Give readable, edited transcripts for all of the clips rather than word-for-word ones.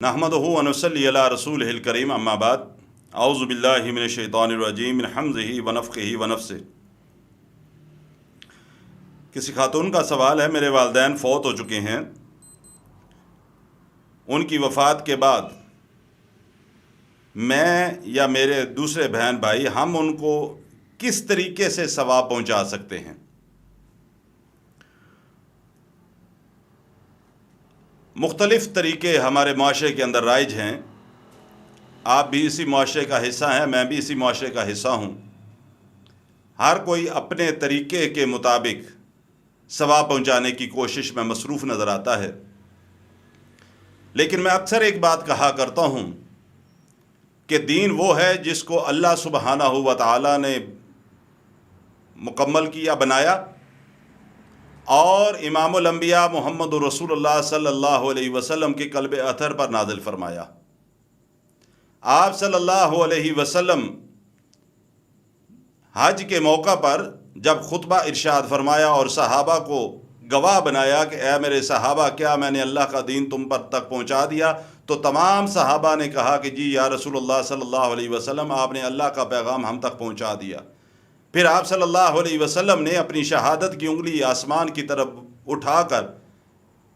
नहमदुहु व नुसल्ली अला रसूलिहिल करीम अम्मा बाद औज़ु बिल्लाहि मिनश शैतानिर रजीम मिन हम्ज़िही व नफ़्ख़िही व नफ़्सिही। किसी खातून का सवाल है, मेरे वालिदैन फ़ौत हो चुके हैं, उनकी वफ़ात के बाद मैं या मेरे दूसरे बहन भाई हम उनको किस तरीके से सवाब पहुंचा सकते हैं। मुख्तलिफ़ तरीके हमारे माशरे के अंदर राइज हैं। आप भी इसी माशरे का हिस्सा हैं, मैं भी इसी माशरे का हिस्सा हूँ। हर कोई अपने तरीके के मुताबिक सवाब पहुँचाने की कोशिश में मसरूफ़ नज़र आता है, लेकिन मैं अक्सर एक बात कहा करता हूँ कि दीन वो है जिसको अल्लाह सुब्हानहू व तआला ने मुकम्मल किया, बनाया, और इमामुल अंबिया मुहम्मदुर रसूलुल्लाह सल्लल्लाहु अलैहि वसल्लम के क़ल्ब अथर पर नाज़िल फरमाया। आप सल्लल्लाहु अलैहि वसल्लम हज के मौका पर जब खुतबा इरशाद फरमाया और सहाबा को गवाह बनाया कि ए मेरे सहाबा, क्या मैंने अल्लाह का दीन तुम पर तक पहुँचा दिया? तो तमाम सहाबा ने कहा कि जी या रसूलुल्लाह सल्लल्लाहु अलैहि वसल्लम, आपने अल्लाह का पैगाम हम तक पहुँचा दिया। फिर आप सल्लल्लाहु अलैहि वसल्लम ने अपनी शहादत की उंगली आसमान की तरफ उठाकर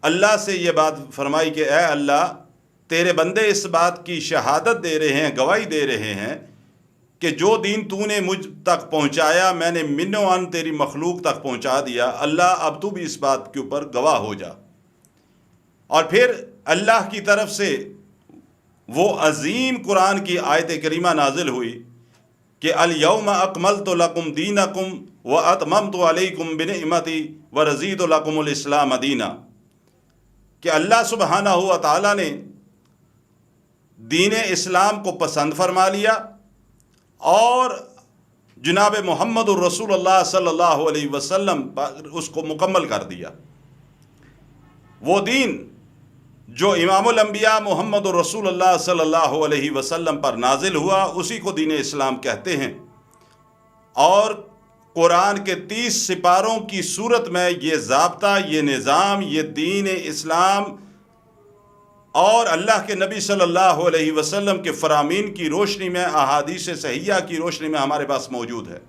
अल्लाह से ये बात फरमाई कि ए अल्लाह, तेरे बंदे इस बात की शहादत दे रहे हैं, गवाही दे रहे हैं कि जो दीन तूने मुझ तक पहुँचाया मैंने मिन्नो अन तेरी मखलूक तक पहुँचा दिया। अल्लाह, अब तू भी इस बात के ऊपर गवाह हो जा। और फिर अल्लाह की तरफ से वो अज़ीम कुरान की आयत करीमा नाजिल हुई कि अल यौमा अकमलतु लकुम दीनकुम व अतममतु अलैकुम बिनिअमती व रज़ीतु लकुमुल इस्लाम दीना, कि अल्लाह सुब्हानहू व तआला ने दीन इस्लाम को पसंद फरमा लिया और जनाब मुहम्मदुर रसूलुल्लाह सल्लल्लाहु अलैहि वसल्लम पर उसको मुकम्मल कर दिया। वो दीन जो इमामुल अंबिया मुहम्मदुर रसूलुल्लाह सल्लल्लाहु अलैहि वसल्लम पर नाजिल हुआ, उसी को दीन इस्लाम कहते हैं। और कुरान के 30 सिपारों की सूरत में ये ज़ाब्ता, ये निज़ाम, ये दीन इस्लाम और अल्लाह के नबी सल्लल्लाहु अलैहि वसल्लम के फ़रामीन की रोशनी में, अहादीस सहिया की रोशनी में हमारे पास मौजूद है।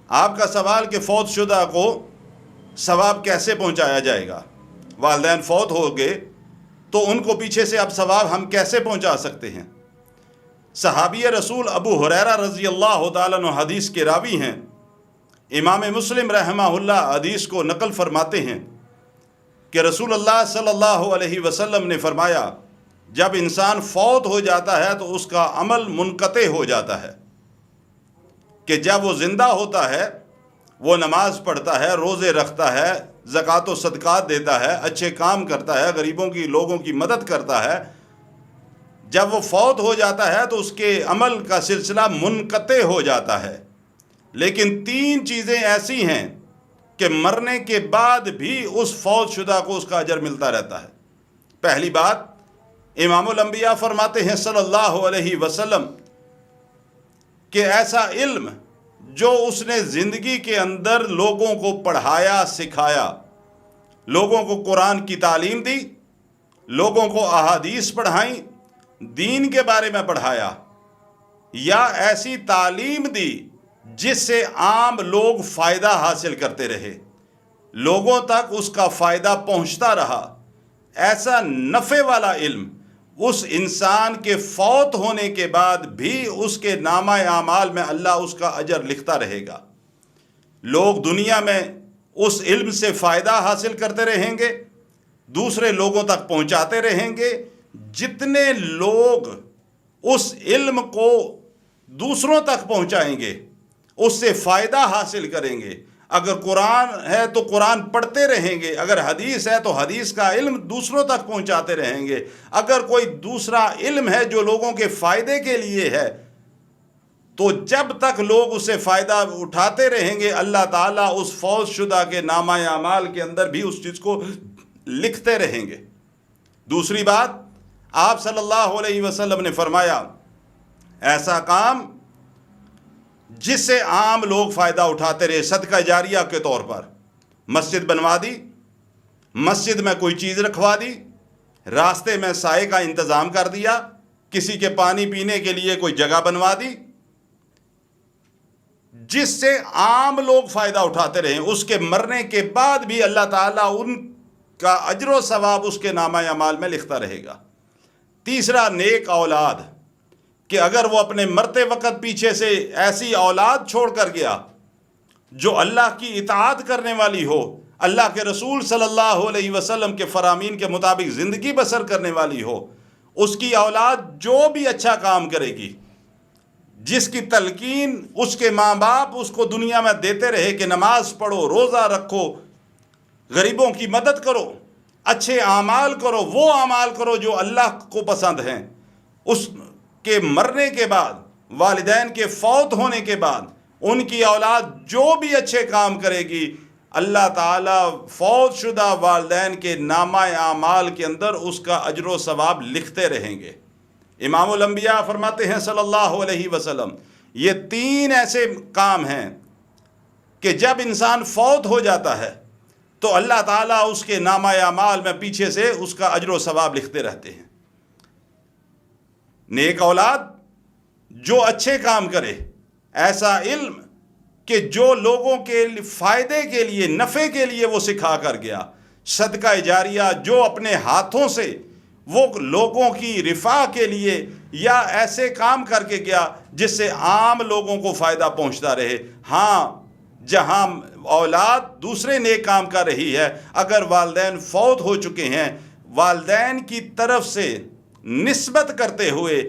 आपका सवाल कि फ़ौत शुदा को सवाब कैसे पहुँचाया जाएगा? वालिदैन फ़ौत हो गए तो उनको पीछे से अब सवाब हम कैसे पहुँचा सकते हैं? सहाबी रसूल अबू हुरैरा रज़ी अल्लाह तआला अन्हु हदीस के रावी हैं। इमाम मुस्लिम रहमहुल्लाह हदीस को नकल फरमाते हैं कि रसूलुल्लाह सल्लल्लाहु अलैहि वसल्लम ने फरमाया, जब इंसान फ़ौत हो जाता है तो उसका अमल मुनक़ते हो जाता है, कि जब वो ज़िंदा होता है वो नमाज पढ़ता है, रोज़े रखता है, ज़कात व सदक़ात देता है, अच्छे काम करता है, गरीबों की, लोगों की मदद करता है। जब वो फ़ौत हो जाता है तो उसके अमल का सिलसिला मुनक़ते हो जाता है। लेकिन 3 चीज़ें ऐसी हैं कि मरने के बाद भी उस फ़ौत शुदा को उसका अजर मिलता रहता है। पहली बात, इमामुल अंबिया फरमाते हैं सल्लल्लाहु अलैहि वसल्लम कि ऐसा इल्म जो उसने ज़िंदगी के अंदर लोगों को पढ़ाया, सिखाया, लोगों को कुरान की तालीम दी, लोगों को अहादीस पढ़ाई, दीन के बारे में पढ़ाया, या ऐसी तालीम दी जिससे आम लोग फ़ायदा हासिल करते रहे, लोगों तक उसका फ़ायदा पहुंचता रहा, ऐसा नफ़े वाला इल्म उस इंसान के फ़ौत होने के बाद भी उसके नामा आमाल में अल्लाह उसका अजर लिखता रहेगा। लोग दुनिया में उस इल्म से फ़ायदा हासिल करते रहेंगे, दूसरे लोगों तक पहुंचाते रहेंगे। जितने लोग उस इल्म को दूसरों तक पहुंचाएंगे, उससे फ़ायदा हासिल करेंगे। अगर कुरान है तो कुरान पढ़ते रहेंगे, अगर हदीस है तो हदीस का इल्म दूसरों तक पहुंचाते रहेंगे। अगर कोई दूसरा इल्म है जो लोगों के फ़ायदे के लिए है, तो जब तक लोग उससे फ़ायदा उठाते रहेंगे, अल्लाह ताला उस फ़ौत शुदा के नामा अमाल के अंदर भी उस चीज़ को लिखते रहेंगे। दूसरी बात, आप सल्लल्लाहु अलैहि वसल्लम ने फरमाया, ऐसा काम जिससे आम लोग फ़ायदा उठाते रहे, सदका जारिया के तौर पर मस्जिद बनवा दी, मस्जिद में कोई चीज़ रखवा दी, راستے میں سائے کا انتظام کر دیا، کسی کے پانی پینے کے لیے کوئی جگہ بنوا دی، جس سے عام لوگ فائدہ اٹھاتے رہیں، اس کے مرنے کے بعد بھی اللہ تعالیٰ ان کا اجر و ثواب اس کے نامہ اعمال میں لکھتا رہے گا۔ تیسرا، نیک اولاد، کہ اگر وہ اپنے مرتے وقت پیچھے سے ایسی اولاد چھوڑ کر گیا جو اللہ کی اطاعت کرنے والی ہو، اللہ کے رسول صلی اللہ علیہ وسلم کے فرامین کے مطابق زندگی بسر کرنے والی ہو، اس کی اولاد جو بھی اچھا کام کرے گی، جس کی تلقین اس کے ماں باپ اس کو دنیا میں دیتے رہے کہ نماز پڑھو، روزہ رکھو، غریبوں کی مدد کرو، اچھے اعمال کرو، وہ اعمال کرو جو اللہ کو پسند ہیں، اس کے مرنے کے بعد، والدین کے فوت ہونے کے بعد ان کی اولاد جو بھی اچھے کام کرے گی، اللہ تعالیٰ فوت شدہ والدین کے نامہ اعمال کے اندر اس کا اجر و ثواب لکھتے رہیں گے۔ امام الانبیاء فرماتے ہیں صلی اللہ علیہ وسلم، یہ 3 ایسے کام ہیں کہ جب انسان فوت ہو جاتا ہے تو اللہ تعالیٰ اس کے نامہ اعمال میں پیچھے سے اس کا اجر و ثواب لکھتے رہتے ہیں۔ نیک اولاد جو اچھے کام کرے، ایسا علم کہ جو لوگوں کے فائدے کے لیے، نفع کے لیے وہ سکھا کر گیا، صدقہ جاریہ جو اپنے ہاتھوں سے وہ لوگوں کی رفاہ کے لیے یا ایسے کام کر کے گیا جس سے عام لوگوں کو فائدہ پہنچتا رہے۔ ہاں، جہاں اولاد دوسرے نیک کام کر رہی ہے، اگر والدین فوت ہو چکے ہیں، والدین کی طرف سے نسبت کرتے ہوئے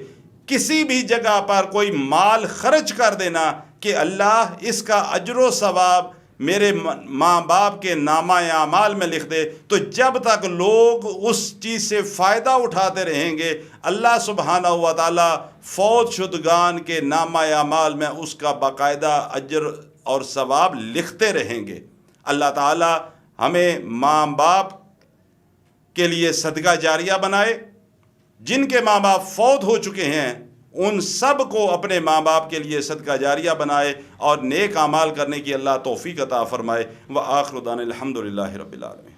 کسی بھی جگہ پر کوئی مال خرچ کر دینا کہ اللہ اس کا اجر و ثواب میرے ماں باپ کے نامہ اعمال میں لکھ دے، تو جب تک لوگ اس چیز سے فائدہ اٹھاتے رہیں گے، اللہ سبحانہ و تعالیٰ فوت شدگان کے نامہ اعمال میں اس کا باقاعدہ اجر اور ثواب لکھتے رہیں گے۔ اللہ تعالیٰ ہمیں ماں باپ کے لیے صدقہ جاریہ بنائے، جن کے ماں باپ فوت ہو چکے ہیں ان سب کو اپنے ماں باپ کے لیے صدقہ جاریہ بنائے اور نیک اعمال کرنے کی اللہ توفیق عطا فرمائے۔ وآخر دعوانا الحمدللہ رب العالمین۔